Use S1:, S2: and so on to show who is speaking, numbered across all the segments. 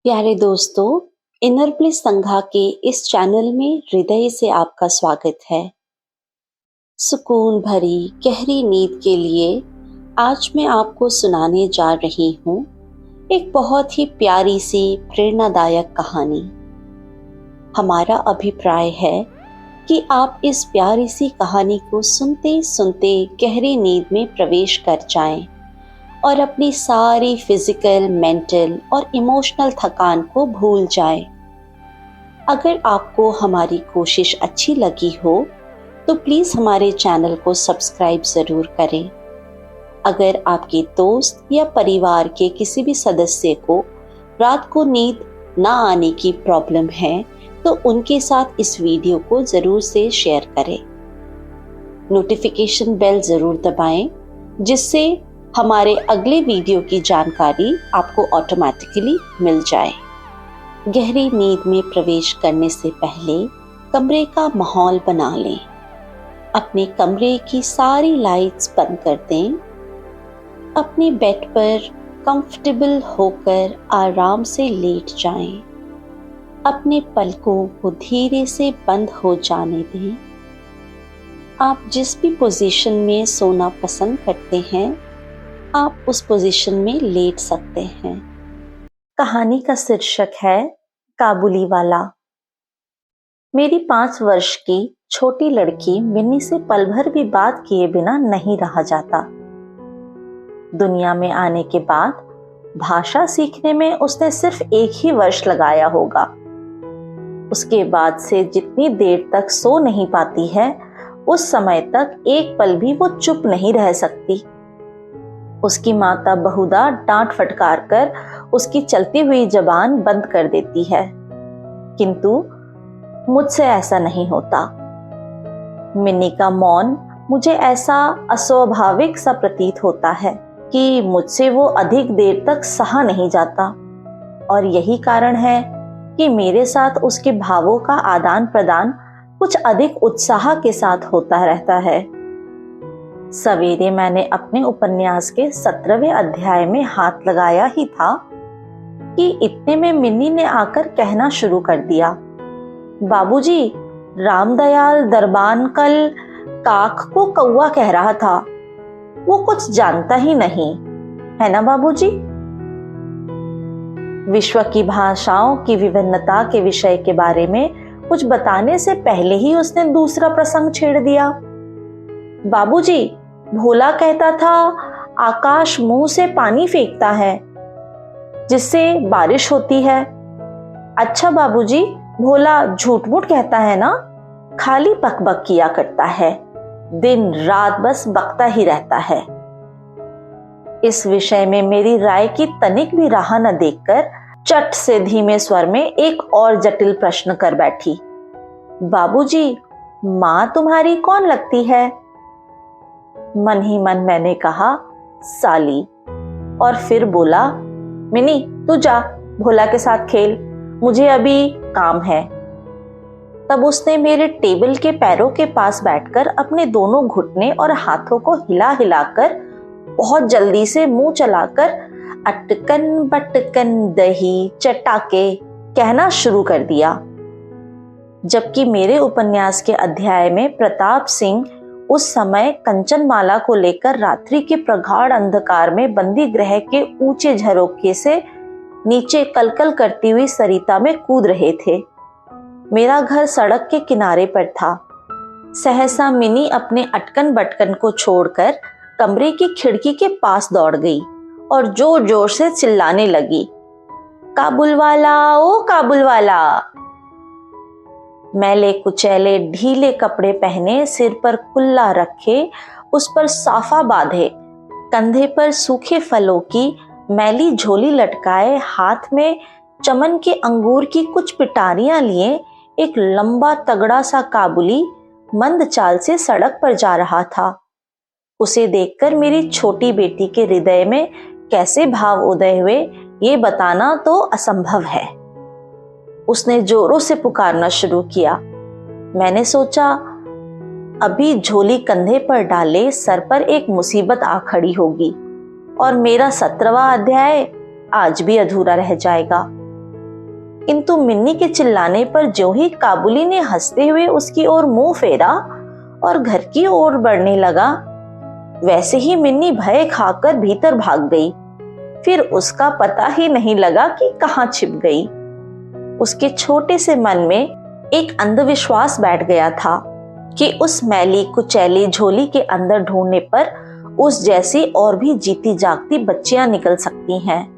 S1: प्यारे दोस्तों, inner bliss संघा के इस चैनल में हृदय से आपका स्वागत है। सुकून भरी गहरी नींद के लिए आज मैं आपको सुनाने जा रही हूँ एक बहुत ही प्यारी सी प्रेरणादायक कहानी। हमारा अभिप्राय है कि आप इस प्यारी सी कहानी को सुनते सुनते गहरी नींद में प्रवेश कर जाएं और अपनी सारी फिजिकल, मेंटल और इमोशनल थकान को भूल जाएं। अगर आपको हमारी कोशिश अच्छी लगी हो तो प्लीज़ हमारे चैनल को सब्सक्राइब ज़रूर करें। अगर आपके दोस्त या परिवार के किसी भी सदस्य को रात को नींद ना आने की प्रॉब्लम है तो उनके साथ इस वीडियो को ज़रूर से शेयर करें। नोटिफिकेशन बेल ज़रूर दबाएं जिससे हमारे अगले वीडियो की जानकारी आपको ऑटोमेटिकली मिल जाए। गहरी नींद में प्रवेश करने से पहले कमरे का माहौल बना लें। अपने कमरे की सारी लाइट्स बंद कर दें। अपने बेड पर कंफर्टेबल होकर आराम से लेट जाएं। अपने पलकों को धीरे से बंद हो जाने दें। आप जिस भी पोजीशन में सोना पसंद करते हैं आप उस पोजीशन में लेट सकते हैं। कहानी का शीर्षक है काबुली वाला। मेरी 5 वर्ष की छोटी लड़की मिन्नी से पल भर भी बात किए बिना नहीं रहा जाता। दुनिया में आने के बाद भाषा सीखने में उसने सिर्फ 1 ही वर्ष लगाया होगा। उसके बाद से जितनी देर तक सो नहीं पाती है उस समय तक एक पल भी वो चुप नहीं रह सकती। उसकी माता बहुधा डांट फटकार कर उसकी चलती हुई जबान बंद कर देती है, किंतु मुझसे ऐसा नहीं होता। मिन्नी का मौन मुझे ऐसा अस्वाभाविक सा प्रतीत होता है कि मुझसे वो अधिक देर तक सहा नहीं जाता, और यही कारण है कि मेरे साथ उसके भावों का आदान प्रदान कुछ अधिक उत्साह के साथ होता रहता है। सवेरे मैंने अपने उपन्यास के 17वें अध्याय में हाथ लगाया ही था कि इतने में मिन्नी ने आकर कहना शुरू कर दिया, बाबूजी, रामदयाल दरबान कल काक को कौवा कह रहा था। वो कुछ जानता ही नहीं है ना बाबूजी। विश्व की भाषाओं की विभिन्नता के विषय के बारे में कुछ बताने से पहले ही उसने दूसरा प्रसंग छेड़ दिया। बाबूजी, भोला कहता था आकाश मुंह से पानी फेंकता है जिससे बारिश होती है। अच्छा बाबूजी, भोला झूठ मूठ कहता है ना, खाली बकबक किया करता है, दिन रात बस बकता ही रहता है। इस विषय में मेरी राय की तनिक भी राह न देखकर चट से धीमे स्वर में एक और जटिल प्रश्न कर बैठी, बाबूजी, मां तुम्हारी कौन लगती है? मन ही मन मैंने कहा, साली, और फिर बोला, मिनी तू जा भोला के साथ खेल, मुझे अभी काम है। तब उसने मेरे टेबल के पैरों के पास बैठकर अपने दोनों घुटने और हाथों को हिला हिलाकर बहुत जल्दी से मुंह चलाकर अटकन बटकन दही चटाके कहना शुरू कर दिया। जबकि मेरे उपन्यास के अध्याय में प्रताप सिंह उस समय कंचनमाला को लेकर रात्रि के प्रगाढ़ अंधकार में बंदी ग्रह के ऊंचे झरोखे से नीचे कलकल करती हुई सरिता में कूद रहे थे। मेरा घर सड़क के किनारे पर था। सहसा मिनी अपने अटकन बटकन को छोड़कर कमरे की खिड़की के पास दौड़ गई और जोर जोर से चिल्लाने लगी, काबुल वाला, ओ काबुल वाला। मैले कुचैले ढीले कपड़े पहने, सिर पर कुल्ला रखे, उस पर साफा बांधे, कंधे पर सूखे फलों की मैली झोली लटकाए, हाथ में चमन के अंगूर की कुछ पिटारियां लिए एक लंबा तगड़ा सा काबुली मंद चाल से सड़क पर जा रहा था। उसे देखकर मेरी छोटी बेटी के हृदय में कैसे भाव उदय हुए ये बताना तो असंभव है। उसने जोरों से पुकारना शुरू किया। मैंने सोचा, अभी झोली कंधे पर डाले सर पर एक मुसीबत आ खड़ी होगी और मेरा 17वां अध्याय आज भी अधूरा रह जाएगा। किंतु मिन्नी के चिल्लाने पर ज्यों ही काबुली ने हंसते हुए उसकी ओर मुंह फेरा और घर की ओर बढ़ने लगा, वैसे ही मिन्नी भय खाकर भीतर भाग गई। फिर उसका पता ही नहीं लगा कि कहाँ छिप गई। उसके छोटे से मन में एक अंधविश्वास बैठ गया था कि उस मैली कुचैली झोली के अंदर ढूंढने पर उस जैसी और भी जीती जागती बच्चियां निकल सकती हैं।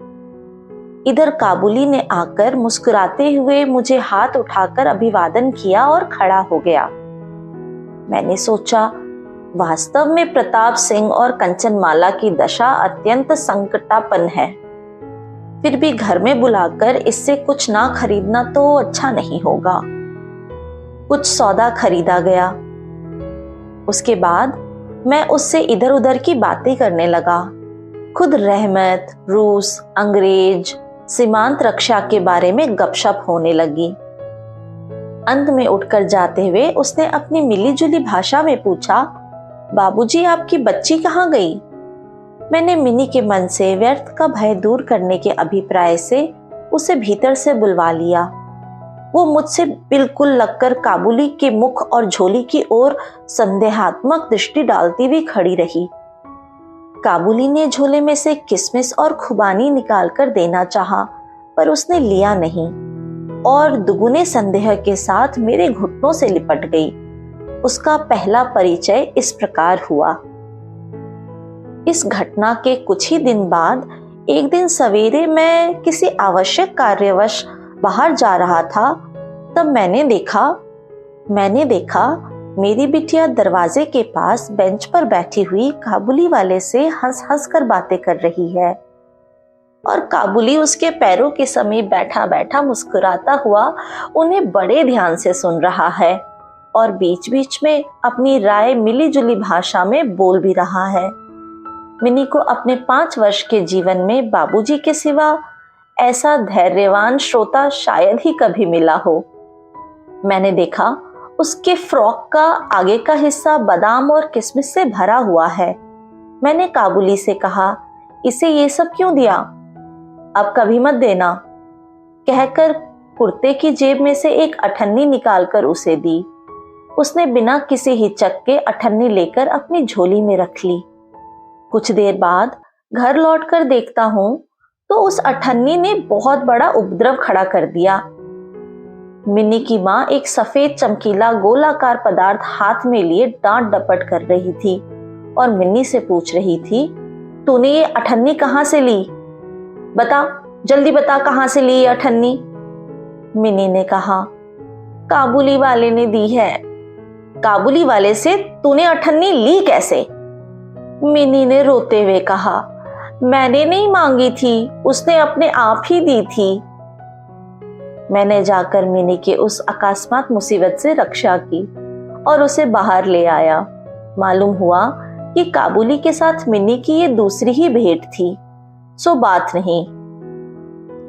S1: इधर काबुली ने आकर मुस्कुराते हुए मुझे हाथ उठाकर अभिवादन किया और खड़ा हो गया। मैंने सोचा, वास्तव में प्रताप सिंह और कंचनमाला की दशा अत्यंत संकटापन्न है। फिर भी घर में बुलाकर इससे कुछ ना खरीदना तो अच्छा नहीं होगा। कुछ सौदा खरीदा गया। उसके बाद मैं उससे इधर उधर की बातें करने लगा। खुद रहमत, रूस, अंग्रेज, सीमांत रक्षा के बारे में गपशप होने लगी। अंत में उठकर जाते हुए उसने अपनी मिलीजुली भाषा में पूछा, बाबूजी, आपकी बच्ची कहाँ गई? मैंने मिनी के मन से व्यर्थ का भय दूर करने के अभिप्राय से उसे भीतर से बुलवा लिया। वो मुझसे बिल्कुल लगकर काबुली के मुख और झोली की ओर संदेहात्मक दृष्टि डालती हुई खड़ी रही। काबुली ने झोले में से किशमिश और खुबानी निकालकर देना चाहा, पर उसने लिया नहीं और दुगुने संदेह के साथ मेरे घुटनों से लिपट गई। उसका पहला परिचय इस प्रकार हुआ। इस घटना के कुछ ही दिन बाद एक दिन सवेरे मैं किसी आवश्यक कार्यवश बाहर जा रहा था। तब मैंने देखा मेरी बिटिया दरवाजे के पास बेंच पर बैठी हुई काबुली वाले से हंस हंस कर बातें कर रही है और काबुली उसके पैरों के समीप बैठा बैठा मुस्कुराता हुआ उन्हें बड़े ध्यान से सुन रहा है और बीच बीच में अपनी राय मिली जुली भाषा में बोल भी रहा है। मिनी को अपने 5 वर्ष के जीवन में बाबूजी के सिवा ऐसा धैर्यवान श्रोता शायद ही कभी मिला हो। मैंने देखा उसके फ्रॉक का आगे का हिस्सा बादाम और किशमिश से भरा हुआ है। मैंने काबुली से कहा, इसे ये सब क्यों दिया? अब कभी मत देना, कहकर कुर्ते की जेब में से एक अठन्नी निकालकर उसे दी। उसने बिना किसी हिचक के अठन्नी लेकर अपनी झोली में रख ली। कुछ देर बाद घर लौटकर देखता हूं तो उस अठन्नी ने बहुत बड़ा उपद्रव खड़ा कर दिया। मिन्नी की माँ एक सफेद चमकीला गोलाकार पदार्थ हाथ में लिए डांट डपट कर रही थी और मिन्नी से पूछ रही थी, तूने ये अठन्नी कहाँ से ली? बता, जल्दी बता, कहाँ से ली ये अठन्नी? मिन्नी ने कहा, काबुली वाले ने दी है। काबुली वाले से तूने अठन्नी ली कैसे? मिनी ने रोते हुए कहा, मैंने नहीं मांगी थी, उसने अपने आप ही दी थी। मैंने जाकर मिनी के उस अकस्मात मुसीबत से रक्षा की और उसे बाहर ले आया। मालूम हुआ कि काबुली के साथ मिनी की ये दूसरी ही भेंट थी। सो बात नहीं।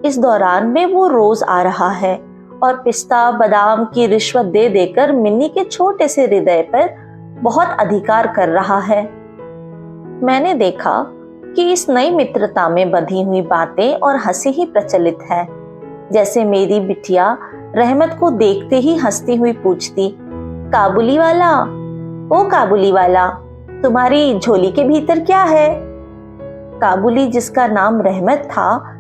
S1: इस दौरान में वो रोज आ रहा है और पिस्ता बादाम की रिश्वत दे देकर मिन्नी के छोटे से हृदय पर बहुत अधिकार कर रहा है। मैंने देखा कि इस नई मित्रता में बंधी हुई बातें और हंसी ही प्रचलित है। जैसे मेरी बिटिया रहमत को देखते ही हंसती हुई पूछती, काबुली वाला, ओ काबुली वाला, तुम्हारी झोली के भीतर क्या है? काबुली, जिसका नाम रहमत था,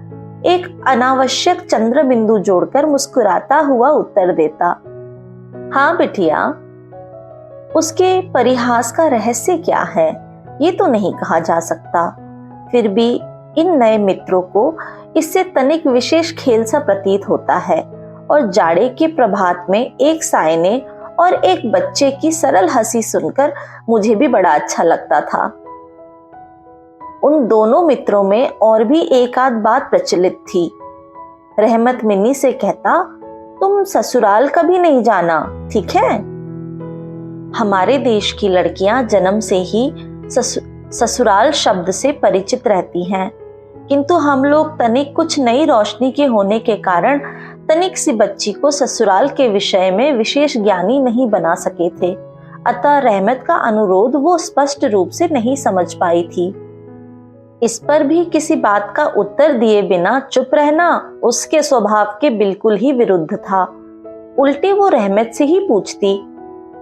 S1: एक अनावश्यक चंद्र बिंदु जोड़कर मुस्कुराता हुआ उत्तर देता, हाँ बिटिया। उसके परिहास का रहस्य क्या है ये तो नहीं कहा जा सकता। फिर भी इन नए मित्रों को इससे तनिक विशेष खेल सा प्रतीत होता है और जाड़े के प्रभात में एक सायने और एक बच्चे की सरल हंसी सुनकर मुझे भी बड़ा अच्छा लगता था। उन दोनों मित्रों में और भी एक आध बात प्रचलित थी। रहमत मिन्नी से कहता, तुम ससुराल कभी नहीं जाना, ठीक है? हमारे देश की लड़कियां जन्म से ही ससुराल शब्द से परिचित रहती हैं, किंतु हम लोग तनिक कुछ नई रोशनी के होने के कारण तनिक सी बच्ची को ससुराल के विषय में विशेष ज्ञानी नहीं बना सके थे। अतः रहमत का अनुरोध वो स्पष्ट रूप से नहीं समझ पाई थी।
S2: इस पर भी किसी बात का उत्तर दिए बिना चुप रहना उसके स्वभाव के बिल्कुल ही विरुद्ध था। उल्टे वो रहमत से ही पूछती,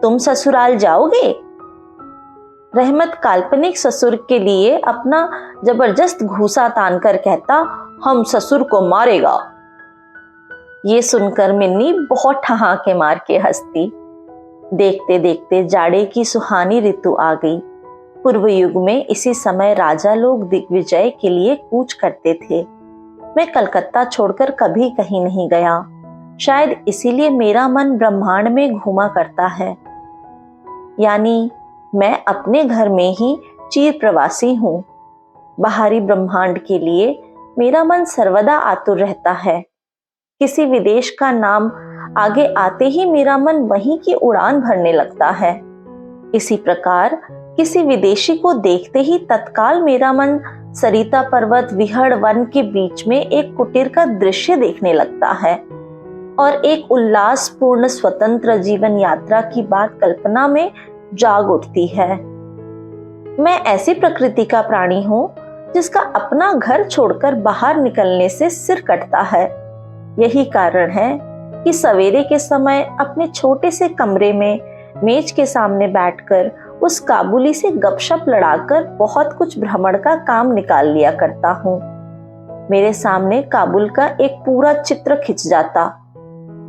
S2: तुम ससुराल जाओगे? रहमत काल्पनिक ससुर के लिए अपना जबरदस्त घूसा तान कर कहता, हम ससुर को मारेगा। ये सुनकर मिन्नी बहुत ठहाके मार के हंसती। देखते देखते जाड़े की सुहानी ऋतु आ गई। पूर्व युग में इसी समय राजा लोग दिग्विजय के लिए कूच करते थे। मैं कलकत्ता छोड़कर कभी कहीं नहीं गया, शायद इसीलिए मेरा मन ब्रह्मांड में घूमा करता है। यानी मैं अपने घर में ही चिर प्रवासी हूँ। बाहरी ब्रह्मांड के लिए मेरा मन सर्वदा आतुर रहता है। किसी विदेश का नाम आगे आते ही मेरा मन वहीं की उड़ान भरने लगता है। इसी प्रकार किसी विदेशी को देखते ही तत्काल मेरा मन सरिता पर्वत विहड़ वन के बीच में एक कुटीर का दृश्य देखने लगता है और एक उल्लासपूर्ण स्वतंत्र जीवन यात्रा की बात कल्पना में जाग उठती है। मैं ऐसी प्रकृति का प्राणी हूँ जिसका अपना घर छोड़कर बाहर निकलने से सिर कटता है। यही कारण है कि सवेरे के समय अपने छोटे से कमरे में मेज के सामने बैठकर उस काबुली से गपशप लड़ाकर बहुत कुछ भ्रमण का काम निकाल लिया करता हूँ। मेरे सामने काबुल का एक पूरा चित्र खिंच जाता।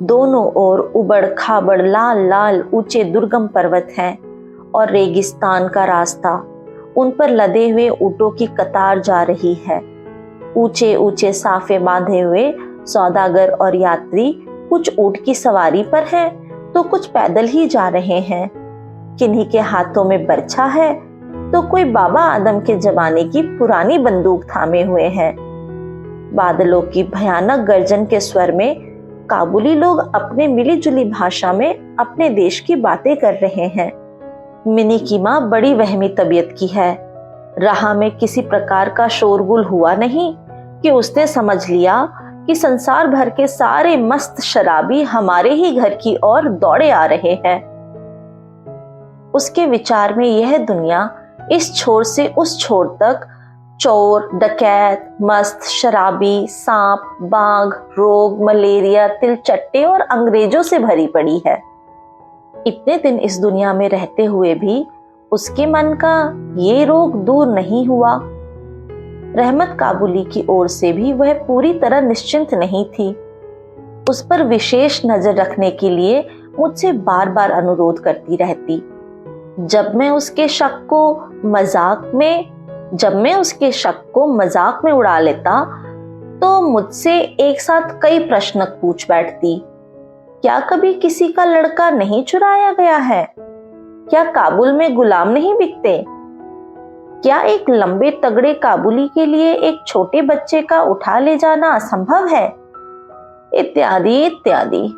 S2: दोनों ओर उबड़ खाबड़ लाल लाल ऊंचे दुर्गम पर्वत हैं और रेगिस्तान का रास्ता। उन पर लदे हुए ऊंटों की कतार जा रही है। ऊंचे ऊंचे साफे बांधे हुए सौदागर और यात्री कुछ ऊंट की सवारी पर हैं तो कुछ पैदल ही जा रहे हैं। किन्हीं के हाथों में बर्छा है तो कोई बाबा आदम के जमाने की पुरानी बंदूक थामे हुए हैं। बादलों की भयानक गर्जन के स्वर में काबुली लोग अपने मिली जुली भाषा में अपने देश की बातें कर रहे हैं। मिनी की माँ बड़ी वहमी तबीयत की है। राह में किसी प्रकार का शोरगुल हुआ नहीं कि उसने समझ लिया कि संसार भर के सारे मस्त शराबी हमारे ही घर की ओर दौड़े आ रहे हैं। उसके विचार में यह दुनिया इस छोर से उस छोर तक चोर, डकैत, मस्त, शराबी, सांप, बाघ, रोग, मलेरिया, तिलचट्टे और अंग्रेजों से भरी पड़ी है। इतने दिन इस दुनिया में रहते हुए भी उसके मन का ये रोग दूर नहीं हुआ। रहमत काबुली की ओर से भी वह पूरी तरह निश्चिंत नहीं थी। उस पर विशेष नजर रखने के लिए मुझसे बार बार अनुरोध करती रहती। जब मैं उसके शक को मजाक में उड़ा लेता तो मुझसे एक साथ कई प्रश्न पूछ बैठती। क्या कभी किसी का लड़का नहीं चुराया गया है? क्या काबुल में गुलाम नहीं बिकते? क्या एक लंबे तगड़े काबुली के लिए एक छोटे बच्चे का उठा ले जाना असंभव है? इत्यादि इत्यादि।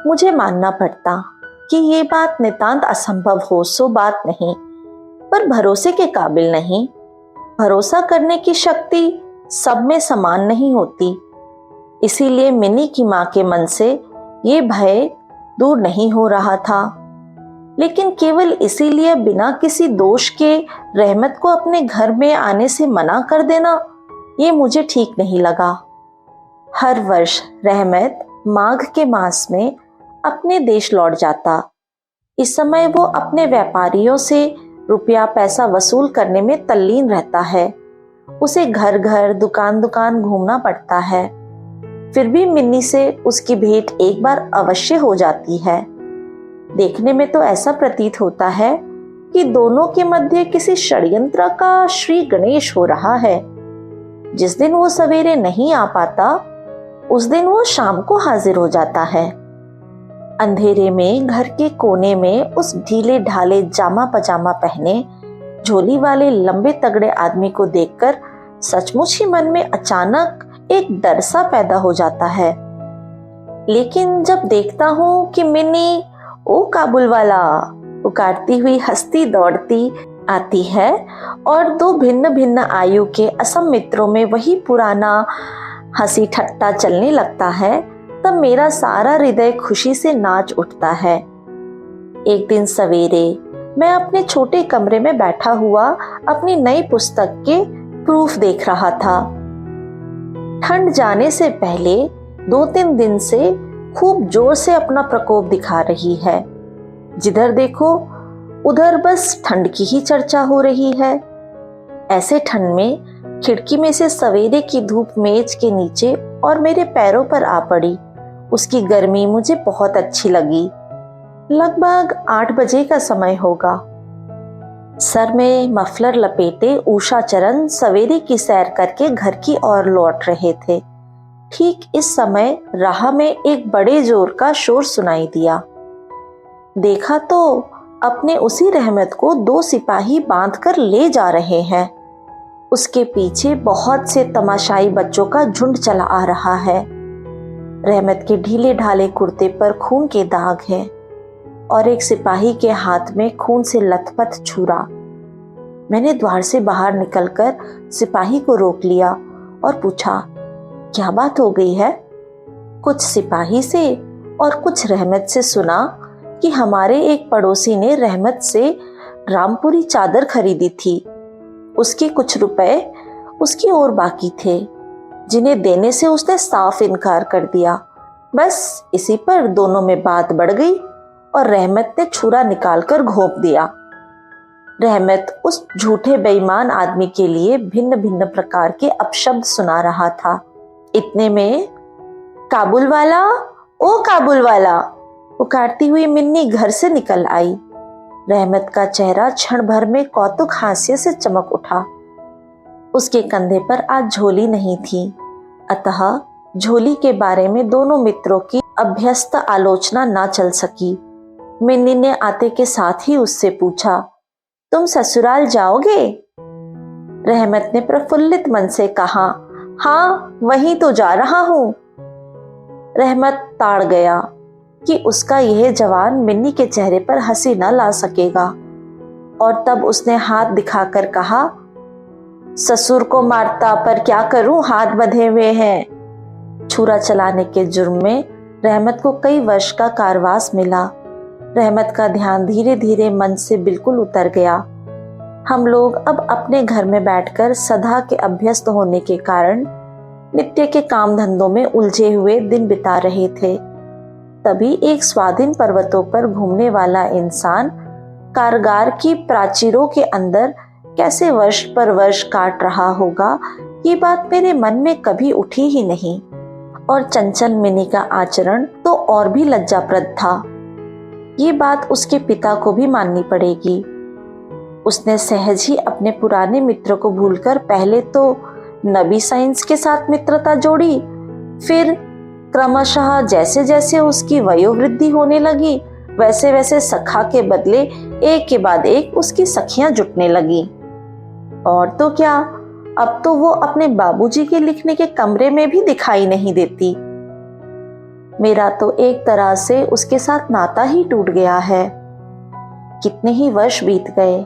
S2: मुझे मानना पड़ता कि ये बात नितांत असंभव हो सो बात नहीं, पर भरोसे के काबिल नहीं। भरोसा करने की शक्ति सब में समान नहीं होती। इसीलिए मिनी की माँ के मन से ये भय दूर नहीं हो रहा था। लेकिन केवल इसीलिए बिना किसी दोष के रहमत को अपने घर में आने से मना कर देना, ये मुझे ठीक नहीं लगा। हर वर्ष रहमत माघ के मास में अपने देश लौट जाता। इस समय वो अपने व्यापारियों से रुपया पैसा वसूल करने में तल्लीन रहता है। उसे घर घर दुकान दुकान घूमना पड़ता है। फिर भी मिन्नी से उसकी भेंट एक बार अवश्य हो जाती है। देखने में तो ऐसा प्रतीत होता है कि दोनों के मध्य किसी षड्यंत्र का श्री गणेश हो रहा है। जिस दिन वो सवेरे नहीं आ पाता, उस दिन वो शाम को हाजिर हो जाता है। अंधेरे में घर के कोने में उस ढीले ढाले जामा पजामा पहने झोली वाले लंबे तगड़े आदमी को देखकर सचमुच ही मन में अचानक एक डर सा पैदा हो जाता है। लेकिन जब देखता हूँ कि मिन्नी ओ काबुल वाला पुकारती हुई हंसती दौड़ती आती है और दो भिन्न भिन्न आयु के असम मित्रों में वही पुराना हंसी ठट्टा चलने लगता है, तब मेरा सारा हृदय खुशी से नाच उठता है। एक दिन सवेरे मैं अपने छोटे कमरे में बैठा हुआ अपनी नई पुस्तक के प्रूफ देख रहा था। ठंड जाने से पहले 2-3 दिन से खूब जोर से अपना प्रकोप दिखा रही है। जिधर देखो उधर बस ठंड की ही चर्चा हो रही है। ऐसे ठंड में खिड़की में से सवेरे की धूप मेज के नीचे और मेरे पैरों पर आ पड़ी। उसकी गर्मी मुझे बहुत अच्छी लगी। लगभग 8 बजे का समय होगा। सर में मफलर लपेटे उषा चरण सवेरे की सैर करके घर की ओर लौट रहे थे। ठीक इस समय राह में एक बड़े जोर का शोर सुनाई दिया। देखा तो अपने उसी रहमत को 2 सिपाही बांधकर ले जा रहे हैं। उसके पीछे बहुत से तमाशाई बच्चों का झुंड चला आ रहा है। रहमत के ढीले ढाले कुर्ते पर खून के दाग हैं और एक सिपाही के हाथ में खून से लथपथ छुरा। मैंने द्वार से बाहर निकलकर सिपाही को रोक लिया और पूछा, क्या बात हो गई है? कुछ सिपाही से और कुछ रहमत से सुना कि हमारे एक पड़ोसी ने रहमत से रामपुरी चादर खरीदी थी। उसके कुछ रुपए उसकी ओर बाकी थे, जिन्हें देने से उसने साफ इनकार कर दिया। बस इसी पर दोनों में बात बढ़ गई और रहमत ने छुरा निकालकर घोंप दिया। रहमत उस झूठे बेईमान आदमी के लिए भिन्न भिन्न प्रकार के अपशब्द सुना रहा था। इतने में काबुल वाला, ओ काबुल वाला, पुकारती हुई मिन्नी घर से निकल आई। रहमत का चेहरा क्षण भर में कौतुक हास्य से चमक उठा। उसके कंधे पर आज झोली नहीं थी, अतः झोली के बारे में दोनों मित्रों की अभ्यस्त आलोचना ना चल सकी। मिन्नी ने आते के साथ ही उससे पूछा, तुम ससुराल जाओगे? रहमत ने प्रफुल्लित मन से कहा, हाँ वहीं तो जा रहा हूं। रहमत ताड़ गया कि उसका यह जवान मिन्नी के चेहरे पर हंसी न ला सकेगा और तब उसने हाथ दिखाकर कहा, ससुर को मारता पर क्या करूं, हाथ बंधे हुए हैं। छुरा चलाने के जुर्म में रहमत को कई वर्ष का कारावास मिला। रहमत का ध्यान धीरे धीरे मन से बिल्कुल उतर गया। हम लोग अब अपने घर में बैठकर सदा के अभ्यस्त होने के कारण नित्य के काम धंधों में उलझे हुए दिन बिता रहे थे। तभी एक स्वाधीन पर्वतों पर घूमने वाला इंसान कारगार की प्राचीरों के अंदर कैसे वर्ष पर वर्ष काट रहा होगा, ये बात मेरे मन में कभी उठी ही नहीं। और चंचल मिनी का आचरण तो और भी लज्जाप्रद था। ये बात उसके पिता को भी माननी पड़ेगी। उसने सहज ही अपने पुराने मित्र को भूलकर पहले तो नबी साइंस के साथ मित्रता जोड़ी, फिर क्रमशः जैसे जैसे उसकी वयोवृद्धि होने लगी वैसे वैसे सखा के बदले एक के बाद एक उसकी सखियां जुटने लगी। और तो क्या, अब तो वो अपने बाबूजी के लिखने के कमरे में भी दिखाई नहीं देती। मेरा तो एक तरह से उसके साथ नाता ही टूट गया है। कितने ही वर्ष बीत गए।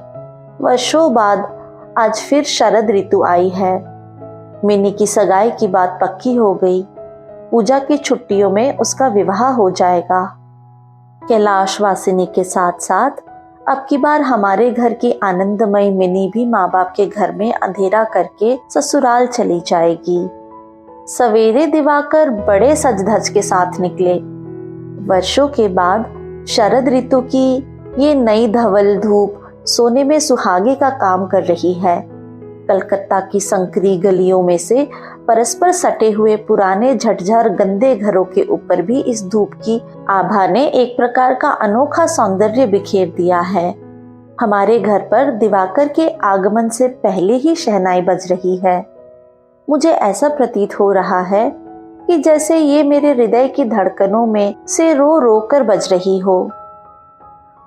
S2: वर्षों बाद आज फिर शरद ऋतु आई है। मिनी की सगाई की बात पक्की हो गई। पूजा की छुट्टियों में उसका विवाह हो जाएगा। कैलाश वासिनी के साथ साथ अब की बार हमारे घर की आनंदमयी मिनी भी माँ बाप के घर में अंधेरा करके ससुराल चली जाएगी। सवेरे दिवाकर बड़े सज धज के साथ निकले। वर्षों के बाद शरद ऋतु की ये नई धवल धूप सोने में सुहागे का काम कर रही है। कलकत्ता की संकरी गलियों में से परस्पर सटे हुए पुराने झटझर गंदे घरों के ऊपर भी इस धूप की आभा ने एक प्रकार का अनोखा सौंदर्य बिखेर दिया है। हमारे घर पर दिवाकर के आगमन से पहले ही शहनाई बज रही है। मुझे ऐसा प्रतीत हो रहा है कि जैसे ये मेरे हृदय की धड़कनों में से रो रो कर बज रही हो।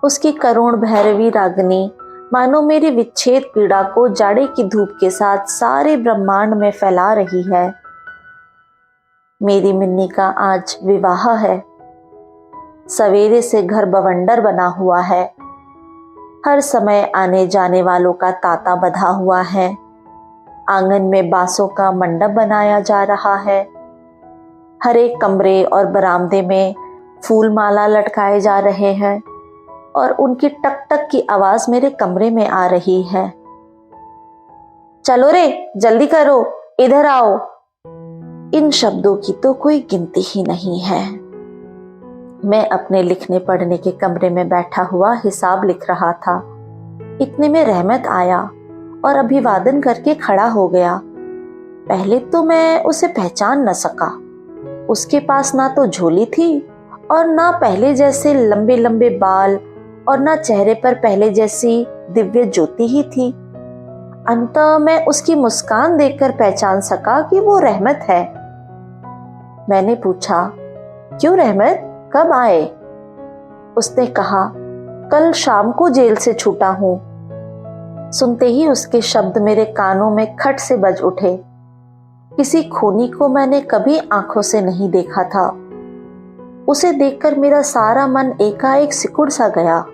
S2: उसकी करुण भैरवी रागनी मानो मेरी विच्छेद पीड़ा को जाड़े की धूप के साथ सारे ब्रह्मांड में फैला रही है। मेरी मिन्नी का आज विवाह है। सवेरे से घर बवंडर बना हुआ है। हर समय आने जाने वालों का तांता बंधा हुआ है। आंगन में बांसों का मंडप बनाया जा रहा है। हर एक कमरे और बरामदे में फूल माला लटकाए जा रहे हैं और उनकी टक टक की आवाज मेरे कमरे में आ रही है। चलो रे, जल्दी करो, इधर आओ। इन शब्दों की तो कोई गिनती ही नहीं है। मैं अपने लिखने पढ़ने के कमरे में बैठा हुआ हिसाब लिख रहा था। इतने में रहमत आया और अभिवादन करके खड़ा हो गया। पहले तो मैं उसे पहचान न सका। उसके पास ना तो झोली थी और ना पहले जैसे लंबे लंबे बाल और ना चेहरे पर पहले जैसी दिव्य ज्योति ही थी। अंततः मैं उसकी मुस्कान देखकर पहचान सका कि वो रहमत है। मैंने पूछा, क्यों रहमत, कब आए? उसने कहा, कल शाम को जेल से छूटा हूं। सुनते ही उसके शब्द मेरे कानों में खट से बज उठे। किसी खूनी को मैंने कभी आंखों से नहीं देखा था। उसे देखकर मेरा सारा मन एकाएक सिकुड़ सा गया।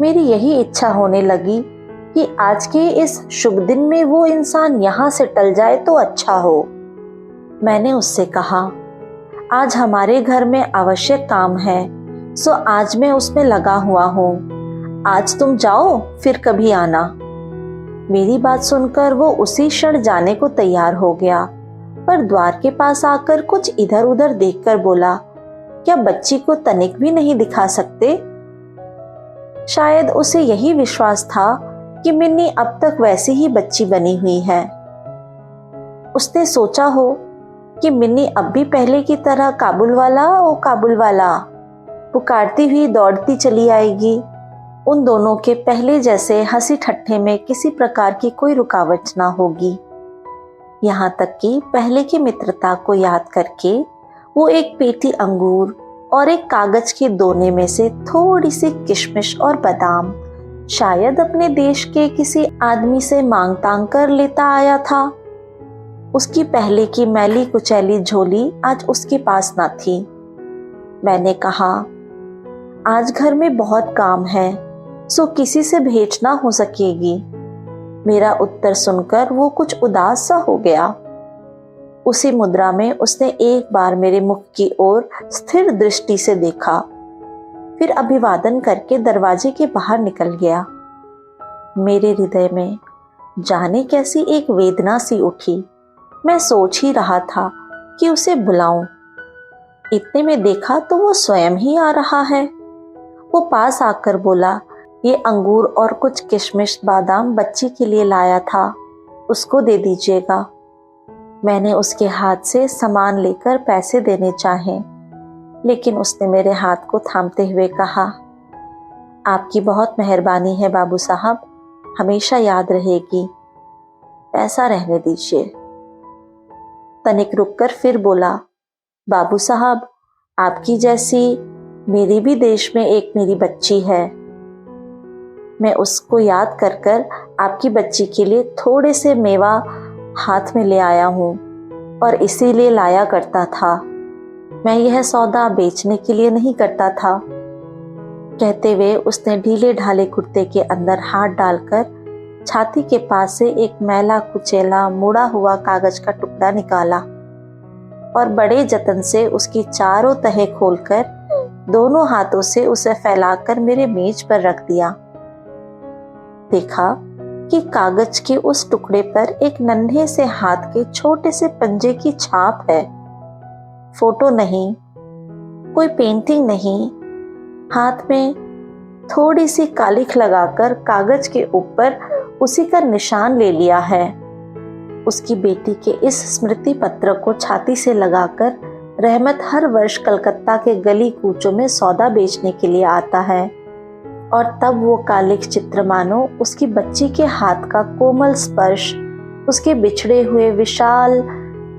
S2: मेरी यही इच्छा होने लगी कि आज के इस शुभ दिन में वो इंसान यहां से टल जाए तो अच्छा हो। मैंने उससे कहा, आज हमारे घर में आवश्यक काम है, सो आज मैं उसमें लगा हुआ हूँ। आज तुम जाओ, फिर कभी आना। मेरी बात सुनकर वो उसी क्षण जाने को तैयार हो गया, पर द्वार के पास आकर कुछ इधर उधर देखकर बोला, क्या बच्ची को तनिक भी नहीं दिखा सकते? शायद उसे यही विश्वास था कि मिन्नी अब तक वैसी ही बच्ची बनी हुई है। उसने सोचा हो कि मिन्नी अब भी पहले की तरह काबुल वाला ओ काबुल वाला पुकारती हुई दौड़ती चली आएगी। उन दोनों के पहले जैसे हंसी ठट्ठे में किसी प्रकार की कोई रुकावट ना होगी। यहाँ तक कि पहले की मित्रता को याद करके वो एक पेटी अंगूर और एक कागज के दोने में से थोड़ी सी किशमिश और बादाम शायद अपने देश के किसी आदमी से मांग तांग कर लेता आया था। उसकी पहले की मैली कुचैली झोली आज उसके पास ना थी। मैंने कहा, आज घर में बहुत काम है, सो किसी से भेंट ना हो सकेगी। मेरा उत्तर सुनकर वो कुछ उदास सा हो गया। उसी मुद्रा में उसने एक बार मेरे मुख की ओर स्थिर दृष्टि से देखा, फिर अभिवादन करके दरवाजे के बाहर निकल गया। मेरे हृदय में जाने कैसी एक वेदना सी उठी। मैं सोच ही रहा था कि उसे बुलाऊं। इतने में देखा तो वो स्वयं ही आ रहा है। वो पास आकर बोला, ये अंगूर और कुछ किशमिश बादाम बच्ची के लिए लाया था, उसको दे दीजिएगा। मैंने उसके हाथ से सामान लेकर पैसे देने चाहे, लेकिन उसने मेरे हाथ को थामते हुए कहा, आपकी बहुत मेहरबानी है बाबू साहब, हमेशा याद रहेगी, पैसा रहने दीजिए। तनिक रुककर फिर बोला, बाबू साहब, आपकी जैसी मेरी भी देश में एक मेरी बच्ची है। मैं उसको याद कर कर आपकी बच्ची के लिए थोड़े से मेवा हाथ में ले आया हूँ और इसीलिए लाया करता था। मैं यह सौदा बेचने के लिए नहीं करता था। कहते हुए उसने ढीले ढाले कुर्ते के अंदर हाथ डालकर छाती के पास से एक मैला कुचेला मुड़ा हुआ कागज का टुकड़ा निकाला और बड़े जतन से उसकी चारों तहें खोलकर दोनों हाथों से उसे फैलाकर मेरे मेज पर रख दिया। देखा कि कागज के उस टुकड़े पर एक नन्हे से हाथ के छोटे से पंजे की छाप है। फोटो नहीं, कोई पेंटिंग नहीं, हाथ में थोड़ी सी कालिख लगाकर कागज के ऊपर उसी का निशान ले लिया है। उसकी बेटी के इस स्मृति पत्र को छाती से लगाकर रहमत हर वर्ष कलकत्ता के गली कूचों में सौदा बेचने के लिए आता है और तब वो कालिख चित्र मानो उसकी बच्ची के हाथ का कोमल स्पर्श उसके बिछड़े हुए विशाल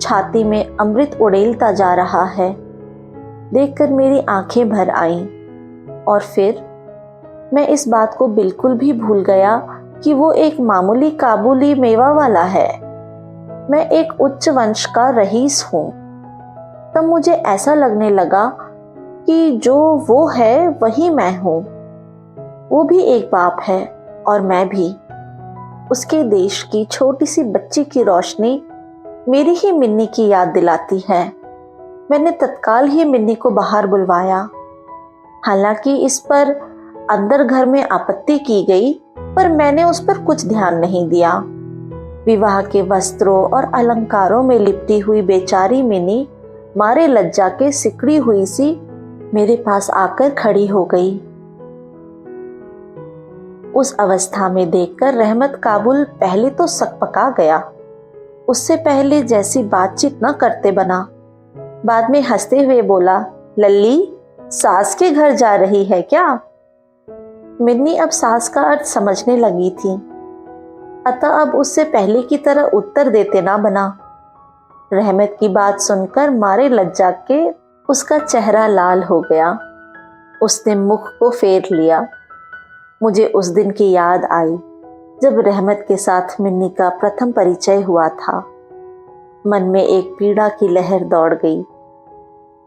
S2: छाती में अमृत उड़ेलता जा रहा है। देखकर मेरी आंखें भर आईं और फिर मैं इस बात को बिल्कुल भी भूल गया कि वो एक मामूली काबुली मेवा वाला है। मैं एक उच्च वंश का रईस हूँ। तब मुझे ऐसा लगने लगा कि जो वो है वही मैं हूँ। वो भी एक बाप है और मैं भी। उसके देश की छोटी सी बच्ची की रोशनी मेरी ही मिन्नी की याद दिलाती है। मैंने तत्काल ही मिन्नी को बाहर बुलवाया। हालांकि इस पर अंदर घर में आपत्ति की गई, पर मैंने उस पर कुछ ध्यान नहीं दिया। विवाह के वस्त्रों और अलंकारों में लिपटी हुई बेचारी मिनी मारे लज्जा के सिकड़ी हुई सी मेरे पास आकर खड़ी हो गई। उस अवस्था में देखकर रहमत काबुल पहले तो सकपका गया। उससे पहले जैसी बातचीत न करते बना। बाद में हंसते हुए बोला, लल्ली सास के घर जा रही है क्या? मिन्नी अब सास का अर्थ समझने लगी थी, अतः अब उससे पहले की तरह उत्तर देते ना बना। रहमत की बात सुनकर मारे लज्जा के उसका चेहरा लाल हो गया। उसने मुख को फेर लिया। मुझे उस दिन की याद आई जब रहमत के साथ मिन्नी का प्रथम परिचय हुआ था। मन में एक पीड़ा की लहर दौड़ गई।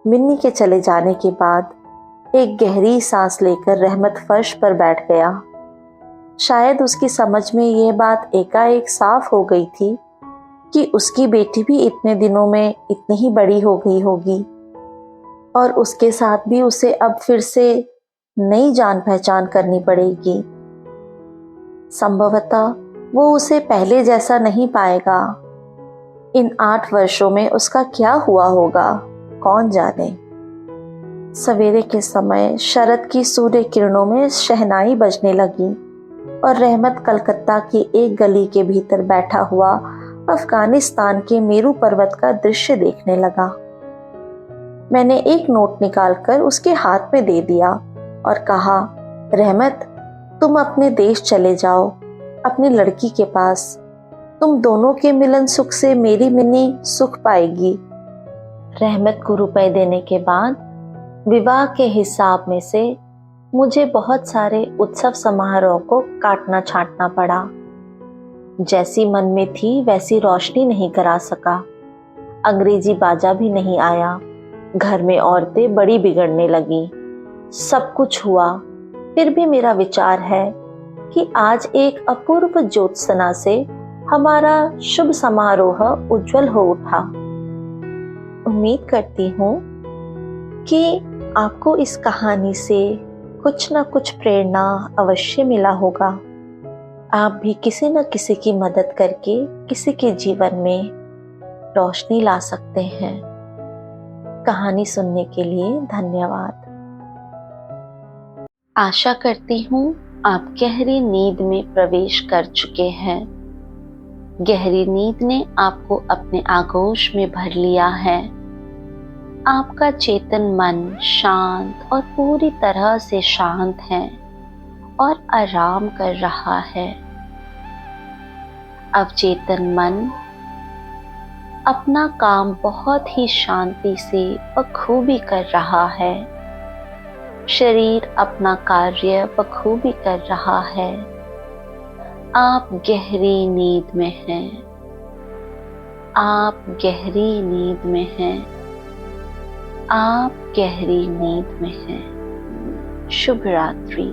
S2: मिन्नी के चले जाने के बाद एक गहरी सांस लेकर रहमत फर्श पर बैठ गया। शायद उसकी समझ में यह बात एकाएक साफ हो गई थी कि उसकी बेटी भी इतने दिनों में इतनी ही बड़ी हो गई होगी और उसके साथ भी उसे अब फिर से नई जान पहचान करनी पड़ेगी। संभवतः वो उसे पहले जैसा नहीं पाएगा। इन 8 वर्षों में उसका क्या हुआ होगा, कौन जाने। सवेरे के समय शरद की सूर्य किरणों में शहनाई बजने लगी और रहमत कलकत्ता की एक गली के भीतर बैठा हुआ अफगानिस्तान के मेरू पर्वत का दृश्य देखने लगा। मैंने एक नोट निकालकर उसके हाथ में दे दिया और कहा, रहमत तुम अपने देश चले जाओ, अपनी लड़की के पास। तुम दोनों के मिलन सुख से मेरी मिनी सुख पाएगी। रहमत को रुपए देने के बाद विवाह के हिसाब में से मुझे बहुत सारे उत्सव समारोह को काटना छांटना पड़ा। जैसी मन में थी वैसी रोशनी नहीं करा सका। अंग्रेजी बाजा भी नहीं आया। घर में औरतें बड़ी बिगड़ने लगी। सब कुछ हुआ, फिर भी मेरा विचार है कि आज एक अपूर्व ज्योत्सना से हमारा शुभ समारोह उज्जवल हो उठा। उम्मीद करती हूँ कि आपको इस कहानी से कुछ न कुछ प्रेरणा अवश्य मिला होगा। आप भी किसी न किसी की मदद करके किसी के जीवन में रोशनी ला सकते हैं। कहानी सुनने के लिए धन्यवाद।
S1: आशा करती हूँ आप गहरी नींद में प्रवेश कर चुके हैं। गहरी नींद ने आपको अपने आगोश में भर लिया है। आपका चेतन मन शांत और पूरी तरह से शांत है और आराम कर रहा है। अवचेतन मन अपना काम बहुत ही शांति से बखूबी कर रहा है। शरीर अपना कार्य बखूबी कर रहा है। आप गहरी नींद में हैं। आप गहरी नींद में हैं। आप गहरी नींद में हैं। शुभ रात्रि।